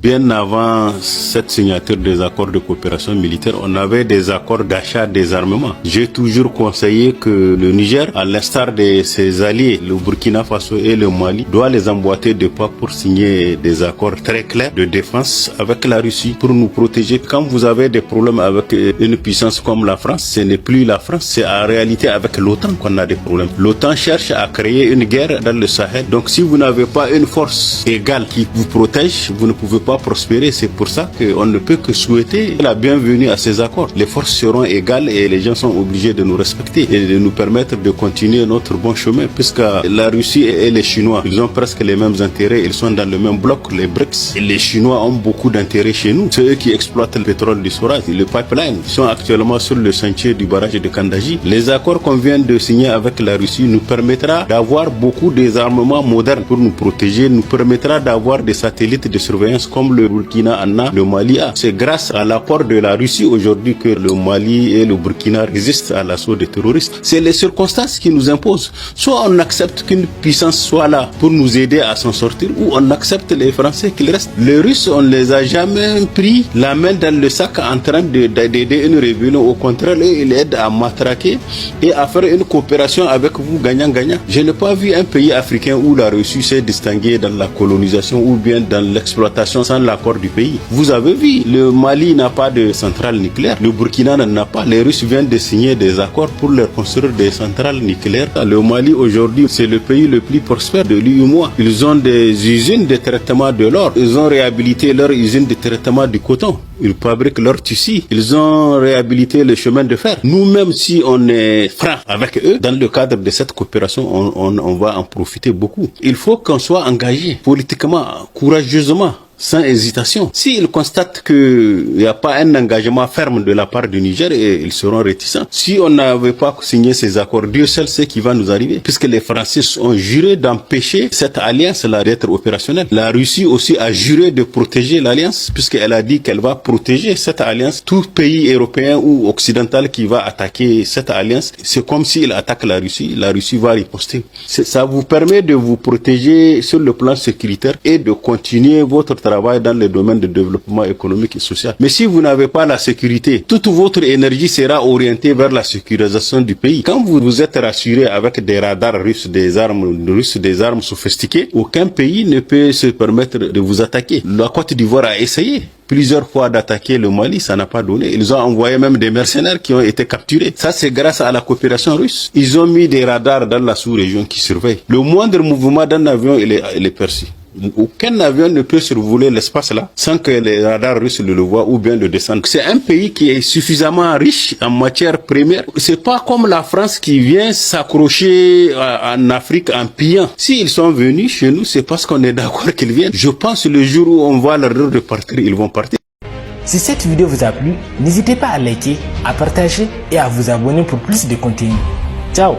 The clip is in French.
bien avant cette signature des accords de coopération militaire, on avait des accords d'achat des armements. J'ai toujours conseillé que le Niger, à l'instar de ses alliés, le Burkina Faso et le Mali, doit les emboîter de pas pour signer des accords très clairs de défense avec la Russie pour nous protéger. Quand vous avez des problèmes avec une puissance comme la France, ce n'est plus la France, c'est en réalité avec l'OTAN qu'on a des problèmes. L'OTAN cherche à créer une guerre dans le Sahel. Donc si vous n'avez pas une force égale qui vous protège, vous ne pouvez pas prospérer. C'est pour ça qu'on ne peut que souhaiter la bienvenue à ces accords. Les forces seront égales et les gens sont obligés de nous respecter et de nous permettre de continuer notre bon chemin, puisque la Russie et les Chinois, ils ont presque les mêmes intérêts, ils sont dans le même bloc, les BRICS. Et les Chinois ont beaucoup d'intérêts chez nous. C'est eux qui exploitent le pétrole du Soraz, le pipeline. Ils sont actuellement sur le sentier du barrage de Kandaji. Les accords qu'on vient de signer avec la Russie nous permettra d'avoir beaucoup des armements modernes pour nous protéger, nous permettra d'avoir des satellites de surveillance comme le Burkina en a, le Mali a. C'est grâce à l'apport de la Russie aujourd'hui que le Mali et le Burkina résistent à l'assaut des terroristes. C'est les circonstances qui nous imposent. Soit on accepte qu'une puissance soit là pour nous aider à s'en sortir, ou on accepte les Français qu'ils restent. Les Russes, on les a jamais pris la main dans le sac en train d'aider une rébellion. Au contraire, ils aident à matraquer et à faire une coopération avec vous gagnant-gagnant. Je n'ai pas vu un pays africain où la Russie s'est distinguée dans la colonisation ou bien dans l'exploitation sans l'accord du pays. Vous avez vu, le Mali n'a pas de centrale nucléaire, le Burkina n'en a pas. Les Russes viennent de signer des accords pour leur construire des centrales nucléaires. Le Mali aujourd'hui, c'est le pays le plus prospère de l'UEMOA. Ils ont des usines de traitement de l'or. Ils ont réhabilité leur usine de traitement du coton. Ils fabriquent leur tissu. Ils ont réhabilité le chemin de fer. Nous-mêmes, si on est franc avec eux, dans le cadre de cette coopération, on va en profiter beaucoup. Il faut qu'on soit engagé politiquement, courageusement, sans hésitation. S'ils constatent qu'il n'y a pas un engagement ferme de la part du Niger, ils seront réticents. Si on n'avait pas signé ces accords, Dieu seul sait ce qui va nous arriver. Puisque les Français ont juré d'empêcher cette alliance-là d'être opérationnelle. La Russie aussi a juré de protéger l'alliance, puisqu'elle a dit qu'elle va protéger cette alliance. Tout pays européen ou occidental qui va attaquer cette alliance, c'est comme s'il attaque la Russie va riposter. Ça vous permet de vous protéger sur le plan sécuritaire et de continuer votre travail dans le domaine de développement économique et social. Mais si vous n'avez pas la sécurité, toute votre énergie sera orientée vers la sécurisation du pays. Quand vous êtes rassuré avec des radars russes, des armes sophistiquées, aucun pays ne peut se permettre de vous attaquer. La Côte d'Ivoire a essayé plusieurs fois d'attaquer le Mali, ça n'a pas donné. Ils ont envoyé même des mercenaires qui ont été capturés. Ça, c'est grâce à la coopération russe. Ils ont mis des radars dans la sous-région qui surveillent. Le moindre mouvement d'un avion, il est perçu. Aucun avion ne peut survoler l'espace là sans que les radars russes le voient ou bien le descendent. C'est un pays qui est suffisamment riche en matières premières. C'est pas comme la France qui vient s'accrocher en Afrique en pillant. S'ils sont venus chez nous, c'est parce qu'on est d'accord qu'ils viennent. Je pense que le jour où on va leur dire de partir, ils vont partir. Si cette vidéo vous a plu, n'hésitez pas à liker, à partager et à vous abonner pour plus de contenu. Ciao!